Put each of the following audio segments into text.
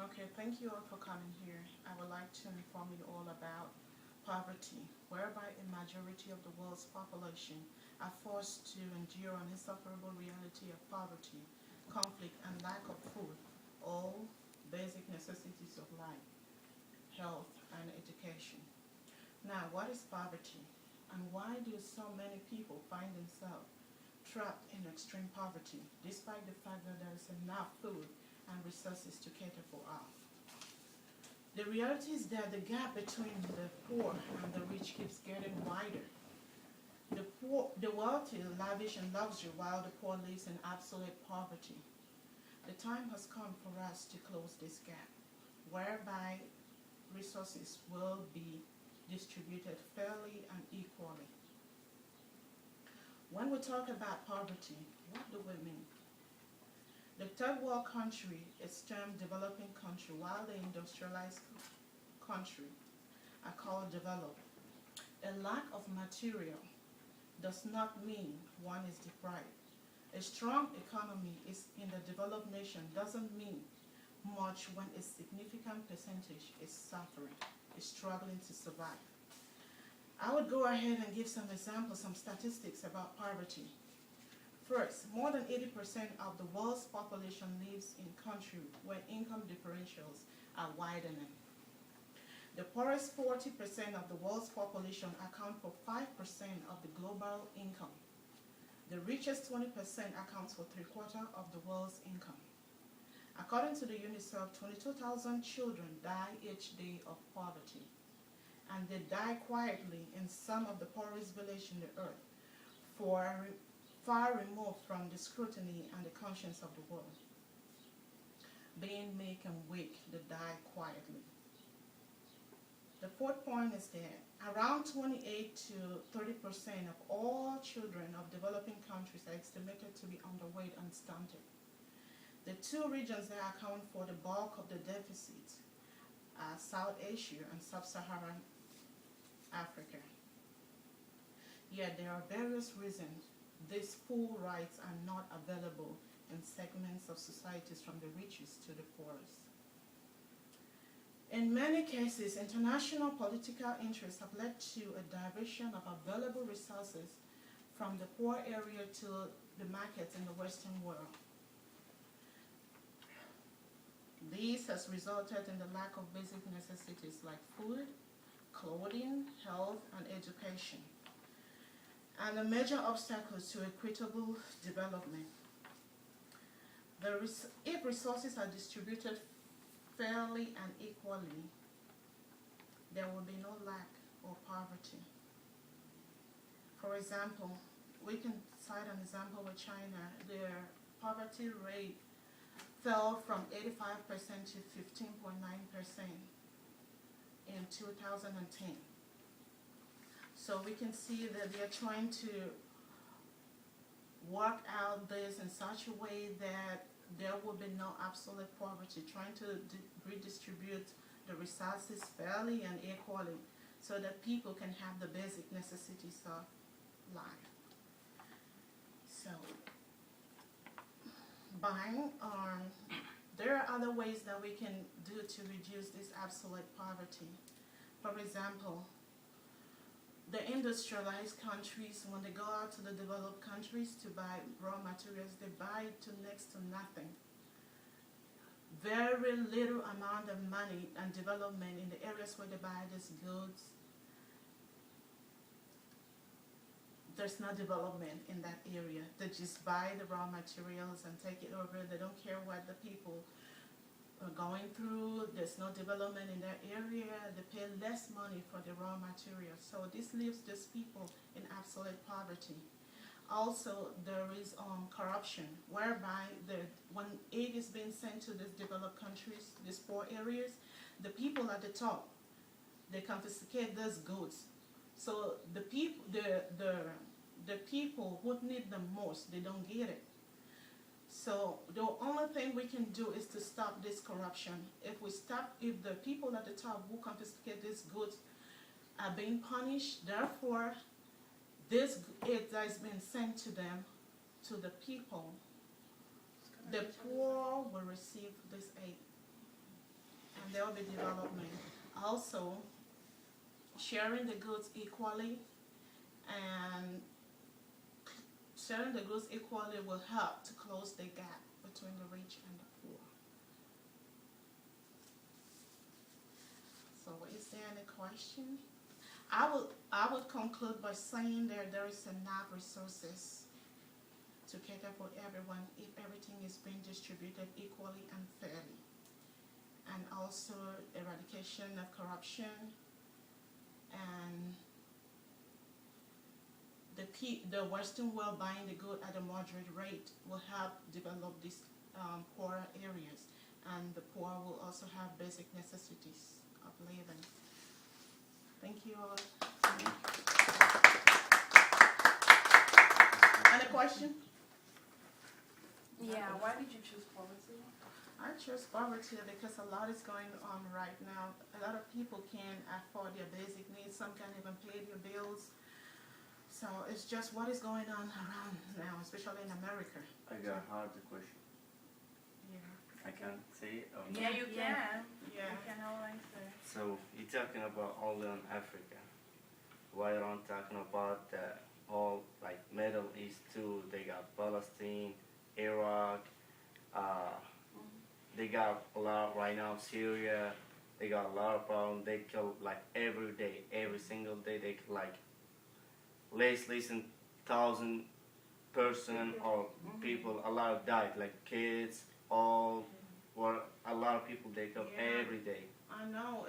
Okay, thank you all for coming here. I would like to inform you all about poverty, whereby a majority of the world's population are forced to endure an insufferable reality of poverty, conflict, and lack of food, all basic necessities of life, health, and education. Now, what is poverty? And why do so many people find themselves trapped in extreme poverty, despite the fact that there is enough food and resources to cater for all? The reality is that the gap between the poor and the rich keeps getting wider. The wealthy lavish in luxury while the poor lives in absolute poverty. The time has come for us to close this gap, whereby resources will be distributed fairly and equally. When we talk about poverty, what do we mean? The third world country is termed developing country, while the industrialized country are called developed. A lack of material does not mean one is deprived. A strong economy is in the developed nation doesn't mean much when a significant percentage is suffering, is struggling to survive. I would go ahead and give some examples, some statistics about poverty. First, more than 80% of the world's population lives in countries where income differentials are widening. The poorest 40% of the world's population account for 5% of the global income. The richest 20% accounts for 3/4 of the world's income. According to the UNICEF, 22,000 children die each day of poverty, and they die quietly in some of the poorest villages in the earth, far removed from the scrutiny and the conscience of the world. Being meek and weak, they die quietly. The fourth point is that around 28 to 30% of all children of developing countries are estimated to be underweight and stunted. The two regions that account for the bulk of the deficit are South Asia and Sub-Saharan Africa. Yet there are various reasons these full rights are not available in segments of societies from the richest to the poorest. In many cases, international political interests have led to a diversion of available resources from the poor area to the markets in the Western world. This has resulted in the lack of basic necessities like food, clothing, health, and education, and a major obstacle to equitable development. If resources are distributed fairly and equally, there will be no lack or poverty. For example, we can cite an example with China. Their poverty rate fell from 85% to 15.9% in 2010. So we can see that they are trying to work out this in such a way that there will be no absolute poverty, trying to redistribute the resources fairly and equally so that people can have the basic necessities of life. So, there are other ways that we can do to reduce this absolute poverty. For example, the industrialized countries, when they go out to the developed countries to buy raw materials, they buy to next to nothing. Very little amount of money and development in the areas where they buy these goods. There's no development in that area. They just buy the raw materials and take it over. They don't care what the people are going through. There's no development in that area. They pay less money for the raw materials. So this leaves these people in absolute poverty. Also, there is corruption, whereby when aid is being sent to these developed countries, these poor areas, the people at the top, they confiscate those goods. So the people who need them most, they don't get it. So the only thing we can do is to stop this corruption. If the people at the top who confiscate these goods are being punished, therefore this aid that is being sent to them, to the people, the poor will receive this aid. and there will be development. Also, sharing the goods equally, and sharing the goods equally will help to close the gap between the rich and the poor. So is there any question? I would conclude by saying there is enough resources to cater for everyone if everything is being distributed equally and fairly. And also eradication of corruption, and the Western world buying the good at a moderate rate will help develop these poorer areas, and the poor will also have basic necessities of living. Thank you all. Any question? Yeah, why did you choose poverty? I chose poverty because a lot is going on right now. A lot of people can't afford their basic needs. Some can't even pay their bills. So it's just what is going on around now, especially in America. I got hard the question. Yeah. I can't say it. Or Yeah, you can. Yeah. You can all answer. So you're talking about only on Africa. Why aren't talking about all like Middle East too? They got Palestine, Iraq. They got a lot right now. Syria. They got a lot of problems. They kill like every day, every single day. They kill like less than 1,000 person or people. A lot of died, like kids, all. Or a lot of people they kill every day. I know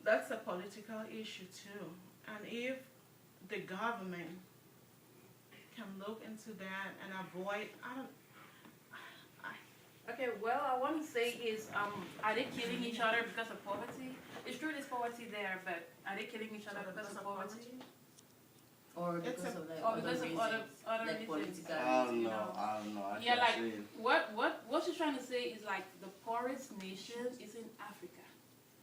that's a political issue too, and if the government can look into that and avoid, Okay, well, I want to say is, are they killing each other because of poverty? It's true there's poverty there, but are they killing each other because of poverty? Or because of like Or other because of reasons, other like reasons? political I don't reasons. know. I don't know. I Yeah, can't like say it. what she's trying to say is like the poorest nation is in Africa.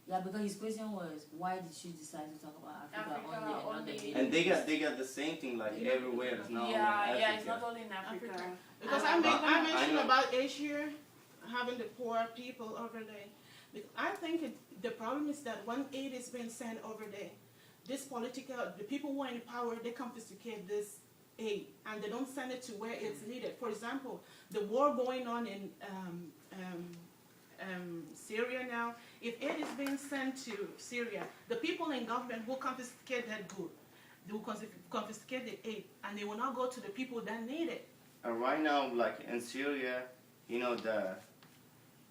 Yeah, because his question was, why did she decide to talk about Africa, Africa only and not the only. Middle And East? they got the same thing like everywhere. It's not only Yeah, it's Africa. not only in Africa. Africa. Because I I I mentioned know. about Asia having the poor people over there. I think the problem is that when aid is being sent over there, the people who are in power, they confiscate this aid and they don't send it to where it's needed. For example, the war going on in Syria now, if aid is being sent to Syria, the people in government will confiscate that good. They will confiscate the aid, and they will not go to the people that need it. And right now, like in Syria, you know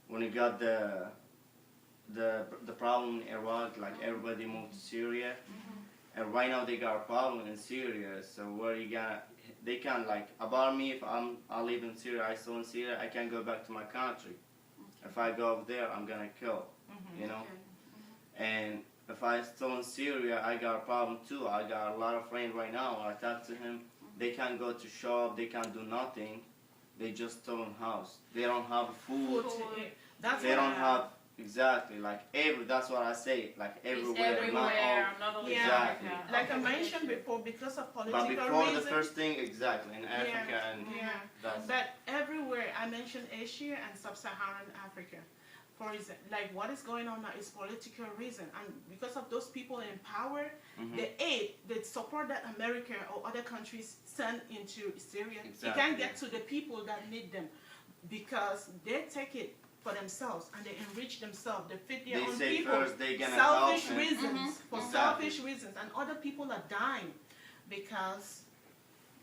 when you got the problem in Iraq, like everybody moved to Syria, and right now they got a problem in Syria. So where you got, they can like about me if I live in Syria, I still in Syria, I can't go back to my country. If I go over there, I'm gonna kill, you know. And if I still in Syria, I got a problem too. I got a lot of friends right now. I talk to him. They can't go to shop. They can't do nothing. They just still in house. They don't have food. That's They what don't have exactly like that's what I say. Like It's everywhere, everywhere, not only in Exactly. Africa. Like I Okay, mentioned okay. before, because of but political before reasons. the first thing, exactly in Africa and Yeah. that's But everywhere, I mentioned Asia and sub-Saharan Africa. For example, like what is going on now is political reason, and because of those people in power, the aid, the support that America or other countries send into Syria, it can't get to the people that need them, because they take it for themselves and they enrich themselves. They feed their they own say people. first they gonna help Selfish him. reasons, for Exactly. selfish reasons, and other people are dying because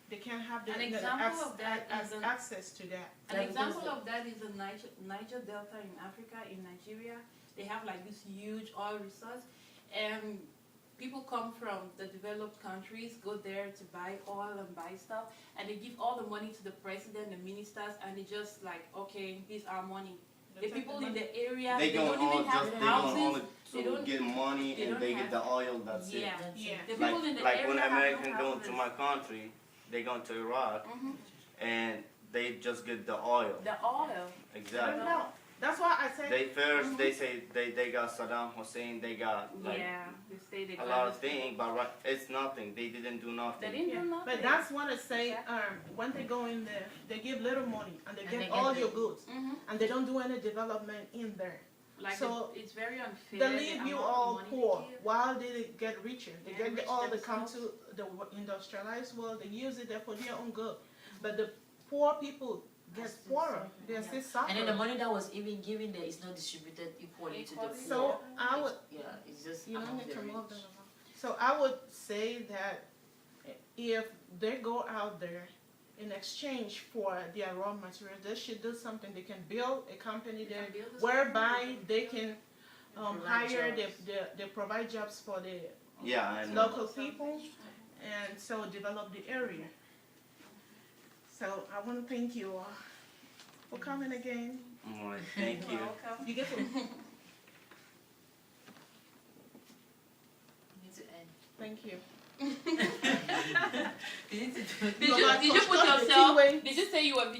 they can't have An example of that is access to that. An example of that is the Niger Delta in Africa, in Nigeria. They have like this huge oil resource, and people come from the developed countries, go there to buy oil and buy stuff, and they give all the money to the president, the ministers, and they just like, okay, here's our money. The people in the area, They don't going even have just they going houses. only They to don't- get money they and don't they have- get the oil. That's it. Yeah, Yeah. the people in the Like area when have no American go houses. to my country, they go to Iraq and they just get the oil. The oil. Exactly. No, that's why I say. They first they say they got Saddam Hussein, they got like Yeah, they say they a got lot of this- things, but right, it's nothing. They didn't do They nothing. didn't Yeah, do nothing. but that's what I say. Exactly. When they go in there, they give little money and they And get they all get your the- goods, and they don't do any development in there. Like So it's very unfair. they the leave you amount of all money they poor give. while they get richer. They Yeah, get enrich all they come themselves. to the industrialized world. They use it there for their own good. But the poor people get Still poorer. suffer, They yeah. still suffer. And then the money that was even given there is not distributed equally to the Equally, poor. So I would, Yeah, it's just you don't among need the to move rich. them along. So I would say that if they go out there in exchange for their raw materials, they should do something. They can build a company They there can build a whereby company. they can Provide hire, jobs. they provide jobs for the Yeah, I know. local people and so develop the area. So I want to thank you all for coming again. Alright, thank you. Welcome. You get to We need to end. thank you. We need to do Did Go you back, did you Coach, put go to the yourself? T-way. Did you say you were